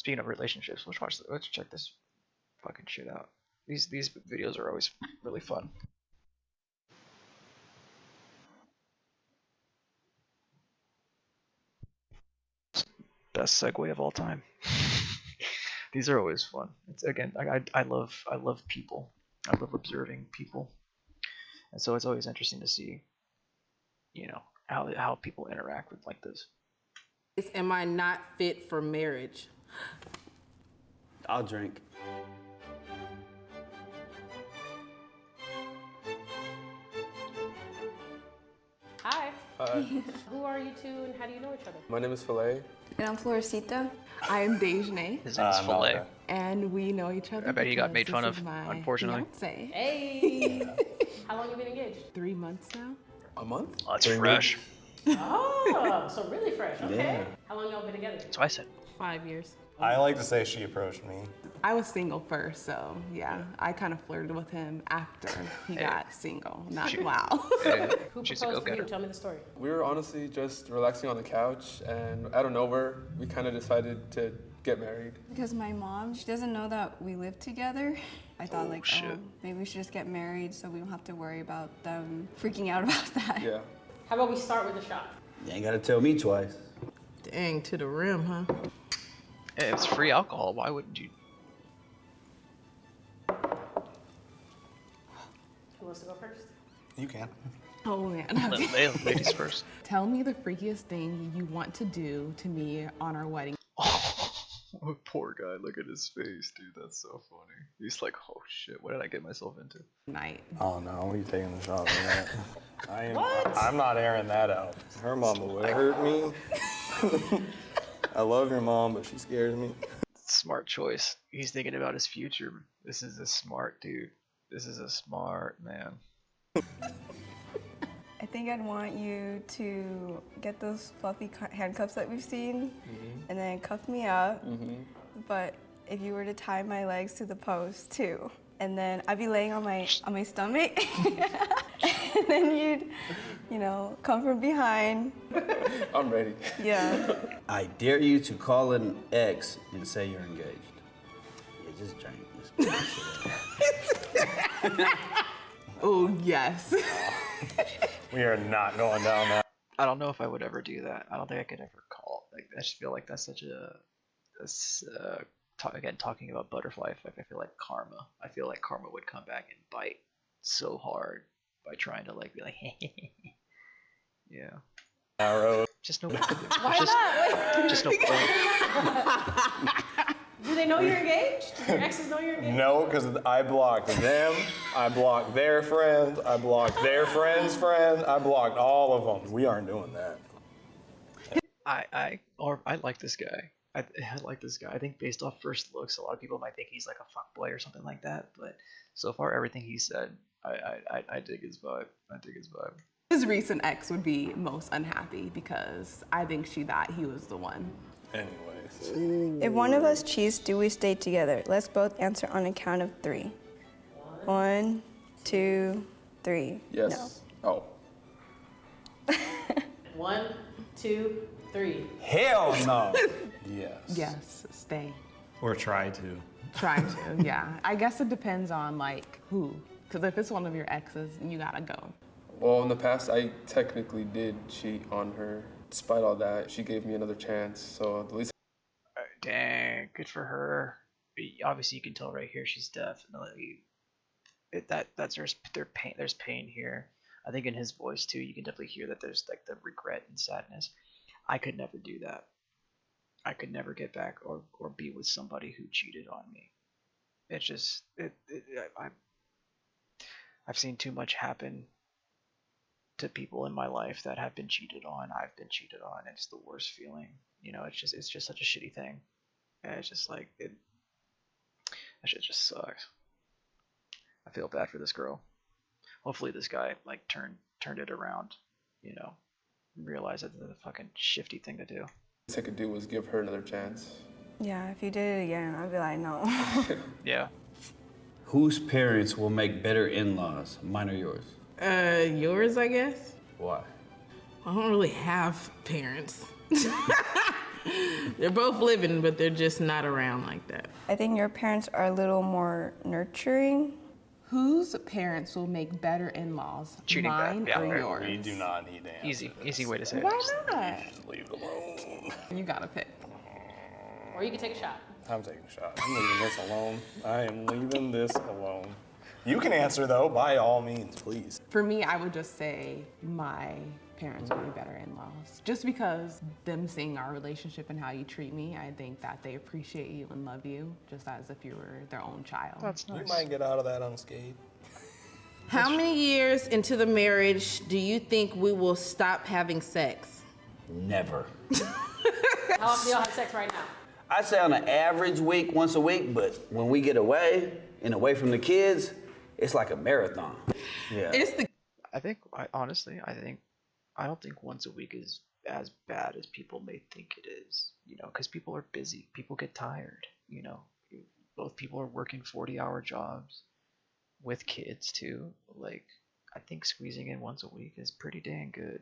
Speaking of relationships, let's check this fucking shit out. These videos are always really fun. Best segue of all time. These are always fun. It's again, I love people. I love observing people, and so it's always interesting to see, how people interact with like this. Am I not fit for marriage? I'll drink. Hi. Hi, Who are you two and how do you know each other? my name is Filet. And I'm Florecita. I am Dejane, His name's Filet. Malachi. and we know each other. I bet he got because made fun this of, is my unfortunately. fiancé. Hey. How long you been engaged? 3 months now. A month? Oh, that's 3 fresh. Oh, so really fresh. Okay. Yeah. How long y'all been together? That's what I said. 5 years. I like to say she approached me. I was single first, so yeah, I kind of flirted with him after he got single. Not wow. Who She's a proposed for you? go-getter. Tell me the story. We were honestly just relaxing on the couch, and out of nowhere, we kind of decided to get married. Because my mom, she doesn't know that we live together. I thought shit. maybe we should just get married so we don't have to worry about them freaking out about that. Yeah. How about we start with the shot? You ain't gotta tell me twice. Dang, to the rim, huh? Hey, it's free alcohol. Why wouldn't you? Who wants to go first? You can. Oh man. Ladies first. Tell me the freakiest thing you want to do to me on our wedding Oh, poor guy. Look at his face, dude. That's so funny. He's like, oh shit, what did I get myself into? night. Oh no, we taking the shot for that. What? I'm not airing that out. Her mama would hurt me. I love your mom, but she scares me. Smart choice. He's thinking about his future. This is a smart dude. This is a smart man. I think I'd want you to get those fluffy handcuffs that we've seen and then cuff me up. But if you were to tie my legs to the post too, and then I'd be laying on my stomach, and then you'd, come from behind. I'm ready. Yeah. I dare you to call an ex and say you're engaged. Yeah, just drink this. Oh yes. We are not going down that. I don't know if I would ever do that. I don't think I could ever call. Like, I just feel like that's such again, talking about butterfly effect. I feel like karma. I feel like karma would come back and bite so hard by trying to be like, yeah. Arrow. Just no. Why just, not? just no. Do they know you're engaged? Do your exes know you're engaged? No, because I blocked them. I blocked their friends. I blocked their friends' friends. I blocked all of them. We aren't doing that. I like this guy. I like this guy. I think based off first looks, a lot of people might think he's like a fuckboy or something like that. But so far, everything he said, I dig his vibe. I dig his vibe. His recent ex would be most unhappy because I think she thought he was the one. Anyways. If one of us cheats, do we stay together? Let's both answer on a count of 3. 1, 2, 3. Yes. Oh. 1, 2, 3. Hell no. Yes. Yes, stay. Or try to. Try to, yeah. I guess it depends on who. Because if it's one of your exes, you gotta go. Well, in the past, I technically did cheat on her. Despite all that, she gave me another chance, so at least. Dang, good for her. Obviously, you can tell right here she's definitely. There's pain here. I think in his voice too, you can definitely hear that there's like the regret and sadness. I could never do that. I could never get back or be with somebody who cheated on me. It's just I've seen too much happen to people in my life that have been cheated on. I've been cheated on. It's the worst feeling. It's just such a shitty thing. And it's just like that shit just sucks. I feel bad for this girl. Hopefully this guy turned it around, realized that's the fucking shifty thing to do. I could do was give her another chance. Yeah, if you did it again, I'd be like, no. Yeah. Whose parents will make better in-laws, mine or yours? Yours, I guess. Why? I don't really have parents. They're both living, but they're just not around like that. I think your parents are a little more nurturing. Whose parents will make better in-laws? Cheating back, Mine yeah. or yours? We do not need to answer Easy way to say it. Why not? Just leave it alone. You gotta pick. Or you can take a shot. I'm taking a shot. I'm leaving this alone. I am leaving this alone. You can answer though, by all means, please. For me, I would just say my parents will be better in-laws. Just because them seeing our relationship and how you treat me, I think that they appreciate you and love you just as if you were their own child. That's You nice. might get out of that unscathed. How many years into the marriage do you think we will stop having sex? Never. How often do y'all have sex right now? I'd say on an average week, once a week, but when we get away and away from the kids, it's like a marathon. Yeah. It's the I think, honestly, I don't think once a week is as bad as people may think it is, you know, because people are busy. People get tired, you know. Both people are working 40-hour jobs with kids, too. Like, I think squeezing in once a week is pretty dang good,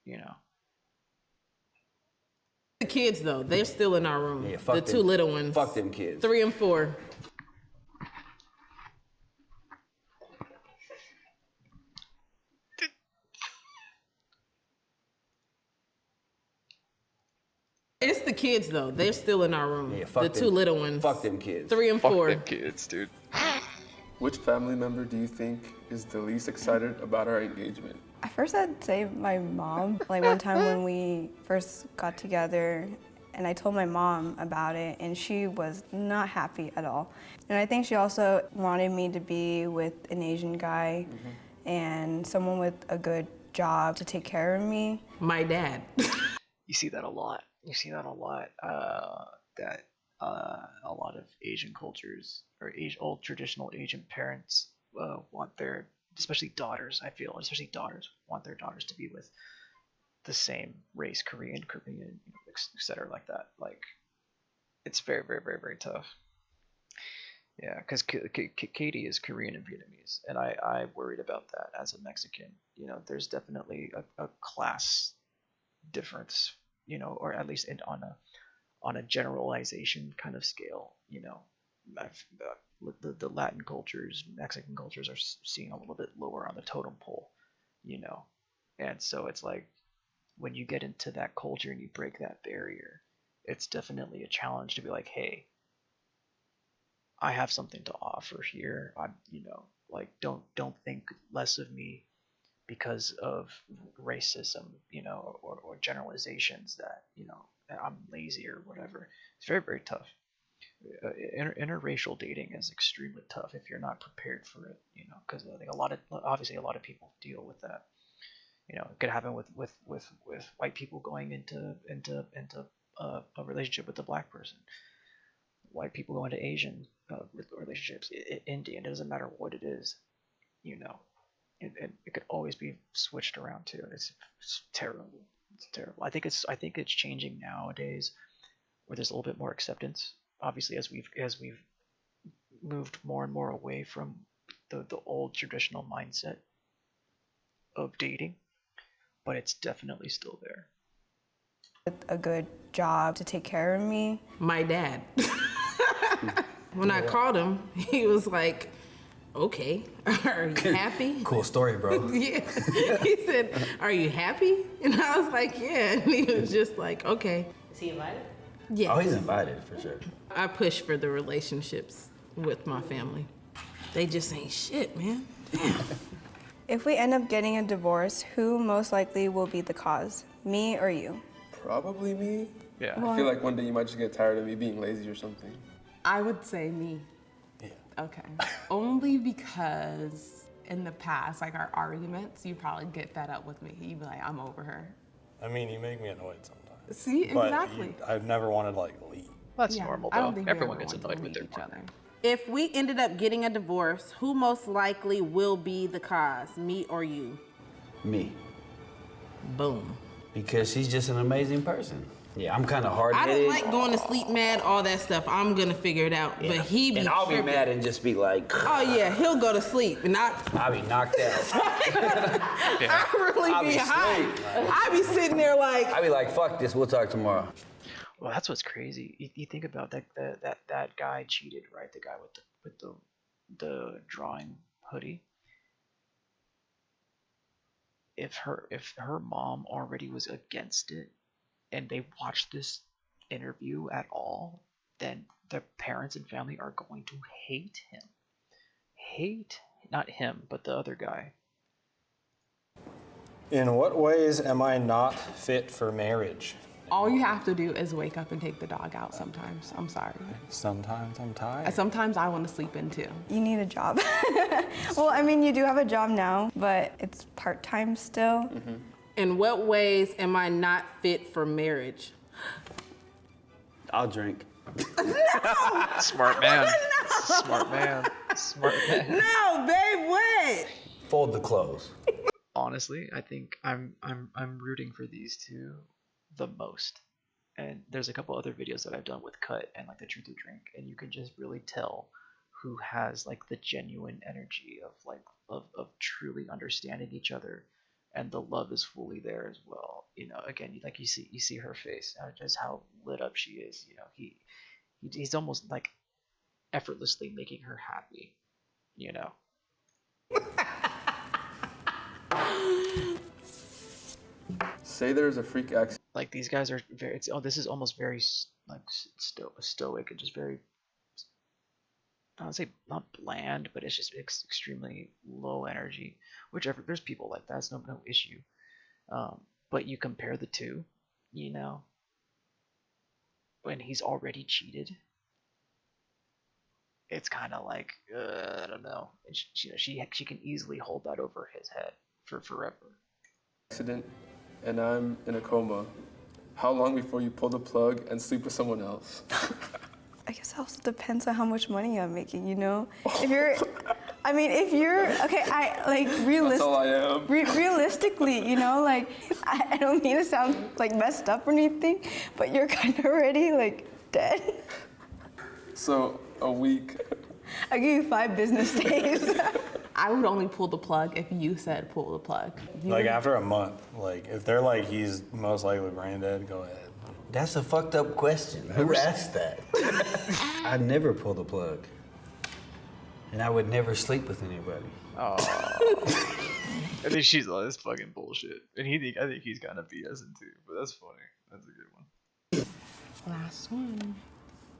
you know. kids though. They're still in our room. Yeah, fuck the them. two little ones. Fuck them kids. 3 and 4. It's the kids though. They're still in our room. Yeah, fuck the them. two little ones. Fuck them kids. 3 and 4. kids, dude. Which family member do you think is the least excited about our engagement? At first, I'd say my mom. Like one time when we first got together, and I told my mom about it, and she was not happy at all. And I think she also wanted me to be with an Asian guy and someone with a good job to take care of me. My dad. You see that a lot. You see that a lot. That a lot of Asian cultures or old traditional Asian parents want their, especially daughters, I feel, especially daughters, want their daughters to be with the same race, Korean, you know, et cetera, like that. Like, it's very, very, very, very tough. Yeah, because Katie is Korean and Vietnamese, and I worried about that as a Mexican. You know, there's definitely a class difference, you know, or at least on a generalization kind of scale. You know, the Latin cultures, Mexican cultures are seen a little bit lower on the totem pole, you know, and so it's like when you get into that culture and you break that barrier, it's definitely a challenge to be like, hey, I have something to offer here. I'm, you know, like don't think less of me because of racism, you know, or generalizations that, you know, I'm lazy or whatever. It's very, very tough. Interracial dating is extremely tough if you're not prepared for it, you know, because I think obviously a lot of people deal with that. You know, it could happen with white people going into a relationship with a black person. White people go into Asian relationships, Indian, it doesn't matter what it is, you know, and it could always be switched around too. It's terrible. It's terrible. I think it's changing nowadays, where there's a little bit more acceptance. Obviously, as we've moved more and more away from the old traditional mindset of dating, but it's definitely still there. With a good job to take care of me. My dad. When I called him, he was like, okay, are you happy? Cool story, bro. Yeah. He said, are you happy? And I was like, yeah. And he was just like, okay. Is he invited? Yes. Oh, he's invited for sure. I push for the relationships with my family. They just ain't shit, man. Damn. If we end up getting a divorce, who most likely will be the cause? Me or you? Probably me. Yeah. I feel like one day you might just get tired of me being lazy or something. I would say me. Yeah. Okay. Only because in the past, like our arguments, you probably get fed up with me. You'd be like, I'm over her. I mean, you make me annoyed sometimes. See, But exactly. I've never wanted to, like, leave. That's Yeah, normal I don't though. think Everyone we gets ever annoyed want with to their leave each partner. other. If we ended up getting a divorce, who most likely will be the cause, me or you? Me. Boom. Because she's just an amazing person. Yeah, I'm kind of I hard-headed. don't like going to sleep mad, all that stuff. I'm gonna figure it out. Yeah. But he be And I'll be tripping. mad and just be like, Oh yeah, he'll go to sleep, and I'll be knocked out. I really I'll be be high. asleep. I be sitting there like, I'll be like, fuck this, we'll talk tomorrow. Well, that's what's crazy. You think about that guy cheated, right? The guy with the drawing hoodie. If her mom already was against it and they watched this interview at all, then the parents and family are going to hate him. Hate not him, but the other guy. In what ways am I not fit for marriage? All you have to do is wake up and take the dog out sometimes. I'm sorry. Sometimes I'm tired. Sometimes I want to sleep in too. You need a job. Well, I mean, you do have a job now, but it's part-time still. In what ways am I not fit for marriage? I'll drink. Smart man. Smart man. Smart man. No, babe, what? Fold the clothes. Honestly, I think I'm rooting for these two the most. And there's a couple other videos that I've done with Cut and like the Truth or Drink, and you can just really tell who has like the genuine energy of like of truly understanding each other, and the love is fully there as well. You know, again, like you see her face, just how lit up she is. You know, he's almost like effortlessly making her happy. You know. Say there's a freak accident. Like these guys are very. This is almost very like stoic and just very. I don't say not bland, but it's just extremely low energy. Whichever, there's people like that. It's no issue. But you compare the two, you know, when he's already cheated, it's kind of like I don't know. She can easily hold that over his head for forever. Accident, and I'm in a coma. How long before you pull the plug and sleep with someone else? I guess it also depends on how much money I'm making, you know? If you're, okay, I like That's all I am. realistically, you know, like, I don't mean to sound like messed up or anything, but you're kind of already like dead. So a week. I give you 5 business days. I would only pull the plug if you said pull the plug. Like after a month, like if they're like he's most likely brain dead, go ahead. That's a fucked up question. Who asked that? I'd never pull the plug. And I would never sleep with anybody. Oh. I think she's all this fucking bullshit, and I think he's kind of BSing too. But that's funny. That's a good one. Last one.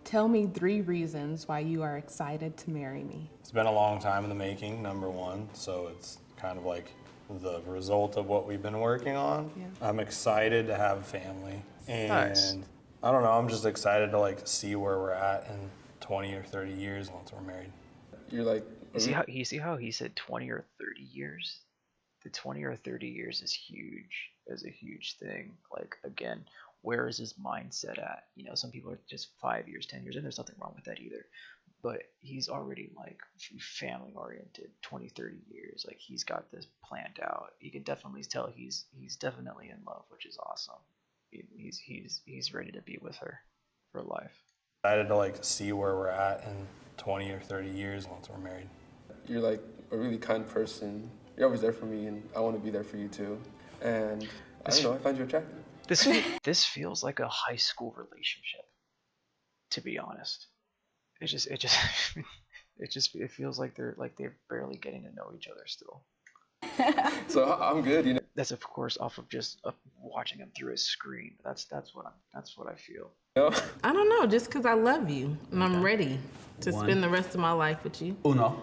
Tell me 3 reasons why you are excited to marry me. It's been a long time in the making, number one, so it's kind of like the result of what we've been working on. Yeah. I'm excited to have a family, and Nice. I don't know, I'm just excited to like see where we're at in 20 or 30 years once we're married. You're like, You see how he said 20 or 30 years? The 20 or 30 years is huge. Is a huge thing. Like again, where is his mindset at? You know, some people are just 5 years, 10 years, and there's nothing wrong with that either. But he's already like family oriented, 20, 30 years. Like he's got this planned out. You can definitely tell he's definitely in love, which is awesome. He's ready to be with her for life. Excited to like see where we're at in 20 or 30 years once we're married. you're like a really kind person. You're always there for me, and I want to be there for you too. And I don't know, I find you attractive. This feels like a high school relationship, to be honest. It feels like they're barely getting to know each other still. So I'm good, you know. That's of course off of just watching him through his screen. That's what I feel. I don't know, just because I love you and I'm ready to spend the rest of my life with you. Uno.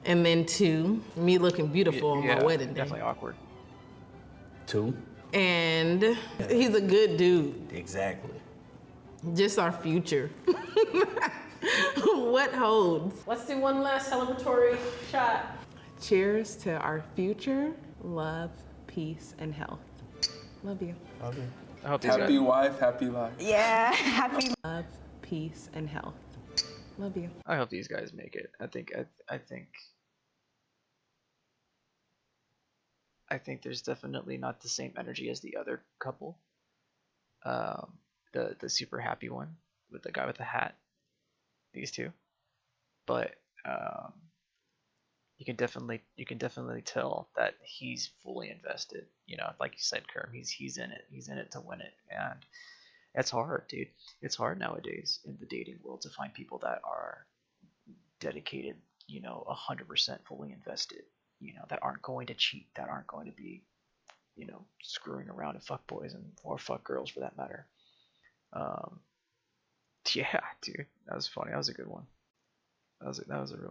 And then 2, me looking beautiful on my Yeah, wedding day. definitely awkward. 2. And he's a good dude. Exactly. Just our future. What holds? Let's do one last celebratory shot. Cheers to our future, love, peace, and health. Love you. Love you. I hope these Happy guys, wife, happy life. Yeah, happy. Love, peace, and health. Love you. I hope these guys make it. I think there's definitely not the same energy as the other couple. The super happy one with the guy with the hat. These two, but you can definitely tell that he's fully invested. You know, like you said, Kerm, he's in it. He's in it to win it, and It's hard, dude. It's hard nowadays in the dating world to find people that are dedicated, 100% fully invested, that aren't going to cheat, that aren't going to be, screwing around and fuck boys or fuck girls for that matter. Yeah, dude, that was funny. That was a good one. That was a real